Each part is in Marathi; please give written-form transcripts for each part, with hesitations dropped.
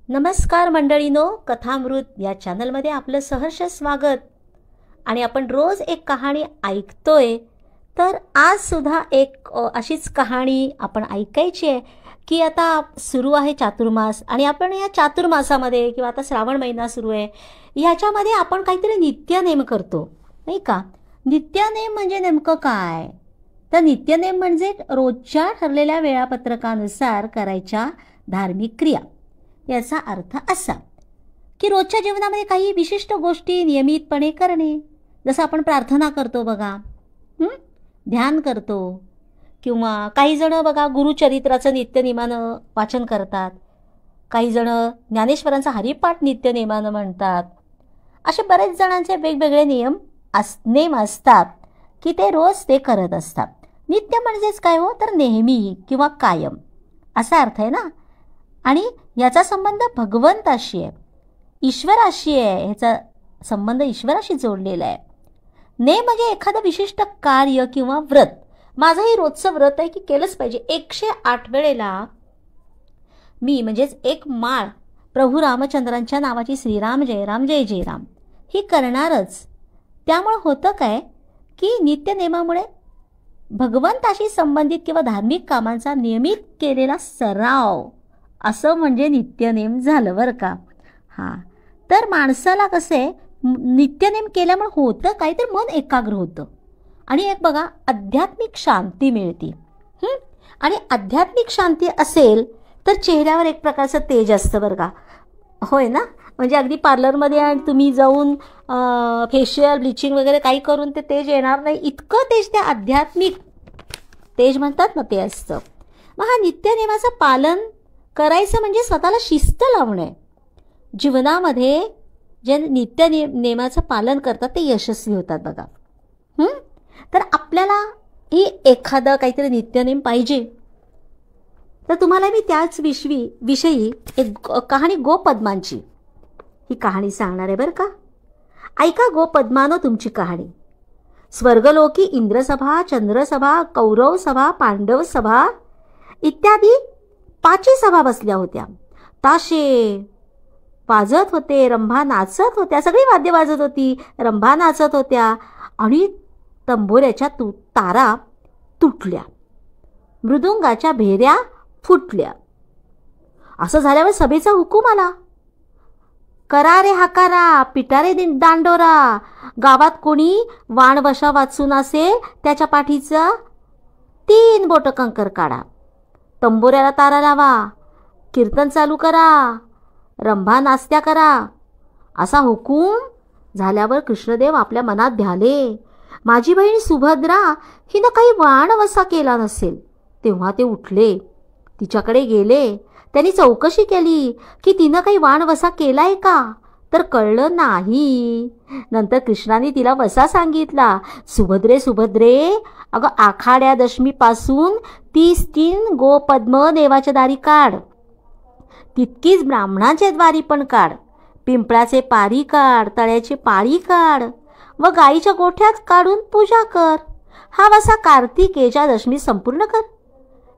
नमस्कार मंडळीनो, कथामृत या चॅनलमध्ये आपलं सहर्ष स्वागत. आणि आपण रोज एक कहाणी ऐकतोय. तर आज सुद्धा एक अशीच कहाणी आपण ऐकायची आहे की आता सुरू आहे चातुर्मास आणि आपण या चातुर्मासामध्ये किंवा आता श्रावण महिना सुरू आहे ह्याच्यामध्ये आपण काहीतरी नित्यनेम करतो, नाही का. नित्यनेम म्हणजे नेमकं काय? तर नित्यनेम म्हणजे रोजच्या ठरलेल्या वेळापत्रकानुसार करायच्या धार्मिक क्रिया. याचा अर्थ असा की रोजच्या जीवनामध्ये काही विशिष्ट गोष्टी नियमितपणे करणे. जसं आपण प्रार्थना करतो बघा, ध्यान करतो, किंवा काही जण बघा गुरुचरित्राचं नित्यनेमानं वाचन करतात, काही जण ज्ञानेश्वरांचा हरिपाठ नित्यनेमानं म्हणतात. असे बरेच जणांचे वेगवेगळे नेम असतात की ते रोज ते करत असतात. नित्य म्हणजेच काय हो, तर नेहमी किंवा कायम असा अर्थ आहे ना. आणि याचा संबंध भगवंताशी आहे, ईश्वराशी आहे. ह्याचा संबंध ईश्वराशी जोडलेला आहे. नेम म्हणजे एखादं विशिष्ट कार्य किंवा व्रत. माझंही रोजचं व्रत आहे की केलंच पाहिजे. 108 वेळेला मी म्हणजेच एक माळ प्रभू रामचंद्रांच्या नावाची श्रीराम जय राम जय जय राम ही करणारच. त्यामुळे होतं काय की नित्यनेमामुळे भगवंताशी संबंधित किंवा धार्मिक कामांचा नियमित केलेला सराव असं म्हणजे नित्यनेम झालं बरं का. तर माणसाला कसं आहे, नित्यनेम केल्यामुळे होतं काय, तर मन एकाग्र होतं आणि एक बघा आध्यात्मिक शांती मिळते. आणि आध्यात्मिक शांती असेल तर चेहऱ्यावर एक प्रकारचं तेज असतं बरं का. होय ना. म्हणजे अगदी पार्लरमध्ये तुम्ही जाऊन फेशियल ब्लिचिंग वगैरे काही करून ते तेज येणार नाही, इतकं तेज त्या आध्यात्मिक तेज म्हणतात ना ते असतं. मग हा नित्यनेमाचं पालन करायचं म्हणजे स्वतःला शिस्त लावणे. जीवनामध्ये जे नित्यनेमाचं पालन करतात ते यशस्वी होतात बघा. तर आपल्याला ही एखादं काहीतरी नित्यनेम पाहिजे. तर तुम्हाला मी त्याच विषयी एक कहाणी गोपद्मांची ही कहाणी सांगणार आहे बरं का. ऐका गोपद्मानो तुमची कहाणी. स्वर्गलोकी इंद्रसभा, चंद्रसभा, कौरव सभा, पांडव सभा इत्यादी 5 सभा बसल्या होत्या. ताशे वाजत होते, रंभा नाचत होत्या, सगळी वाद्य वाजत होती, रंभा नाचत होत्या आणि तंबोऱ्याच्या तारा तुटल्या, मृदुंगाच्या भेऱ्या फुटल्या. असं झाल्यावर सभेचा हुकूम आला. करा रे हाकारा, पिटारे दांडोरा. गावात कोणी वाणवशा वाचून असेल त्याच्या पाठीचं 3 बोटं कंकर काढा. तंबोऱ्याला तारा लावा, कीर्तन चालू करा, रंभा नाचत्या करा. असा हुकूम झाल्यावर कृष्णदेव आपल्या मनात ध्याले, माझी बहीण सुभद्रा हिनं काही वाणवसा केला नसेल. तेव्हा ते उठले, तिच्याकडे गेले. त्यांनी चौकशी केली की तिनं काही वाणवसा केलाय का, तर कळलं नाही. नंतर कृष्णाने तिला वसा सांगितला. सुभद्रे, अगं आखाड्या दशमीपासून 33 गोपद्म देवाच्या दारी काढ, तितकीच ब्राह्मणाच्या द्वारी पण काढ. पिंपळाचे पारी काढ, तळ्याचे पाळी काढ व गाईच्या गोठ्यात काढून पूजा कर. हा वसा कार्तिकेच्या दशमी संपूर्ण कर.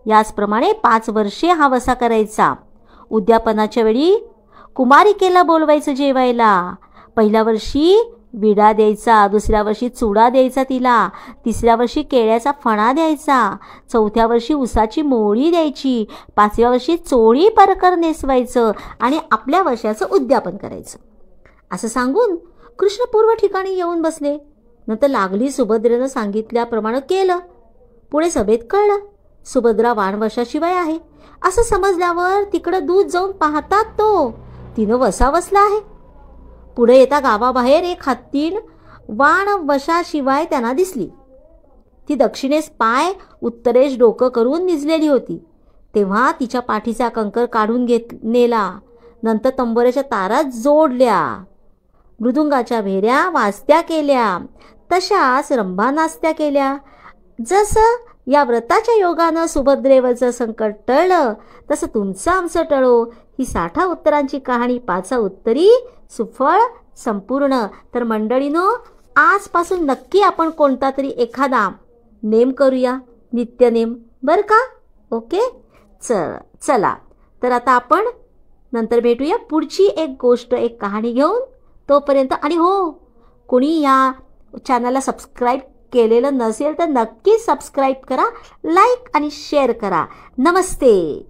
याचप्रमाणे 5 वर्षे हा वसा करायचा. उद्यापनाच्या वेळी कुमारिकेला बोलवायचं जेवायला. पहिल्या वर्षी विडा द्यायचा, दुसऱ्या वर्षी चुडा द्यायचा तिला, तिसऱ्या वर्षी केळ्याचा फणा द्यायचा, चौथ्या वर्षी उसाची मोळी द्यायची, 5व्या वर्षी चोळी परकर नेसवायचं आणि आपल्या वर्षाचं उद्यापन करायचं. असं सांगून कृष्ण पूर्व ठिकाणी येऊन बसले. नंतर लागली सुभद्रेनं सांगितल्याप्रमाणे केलं. पुढे सभेत कळलं सुभद्रा वाणवशाशिवाय आहे. असं समजल्यावर तिकडं दूध जाऊन पाहतात तो तिनं वसा वसला आहे. पुढे येता गावाबाहेर एक हत्तीण वाणवशाशिवाय त्यांना दिसली. ती दक्षिणेस पाय उत्तरेस डोकं करून निजलेली होती. तेव्हा तिच्या पाठीचा कंकर काढून नेला. नंतर तंबोऱ्याच्या तारा जोडल्या, मृदुंगाच्या भेऱ्या वाजत्या केल्या, तशाच रंभा नाचत्या केल्या. जसं या व्रताच्या योगानं सुभद्रेवरचं संकट टळलं तसं तुमचं आमचं टळो. ही 60 उत्तरांची कहाणी 5 उत्तरी सुफळ संपूर्ण. तर मंडळीनो, आजपासून नक्की आपण कोणता तरी एखादा नेम करूया, नित्यनेम बरं का. ओके, चला. तर आता आपण नंतर भेटूया पुढची एक गोष्ट, एक कहाणी घेऊन. तोपर्यंत, आणि हो, कोणी या चॅनलला सबस्क्राईब केलेलं नसेल तर नक्की सबस्क्राईब करा, लाईक आणि शेअर करा. नमस्ते.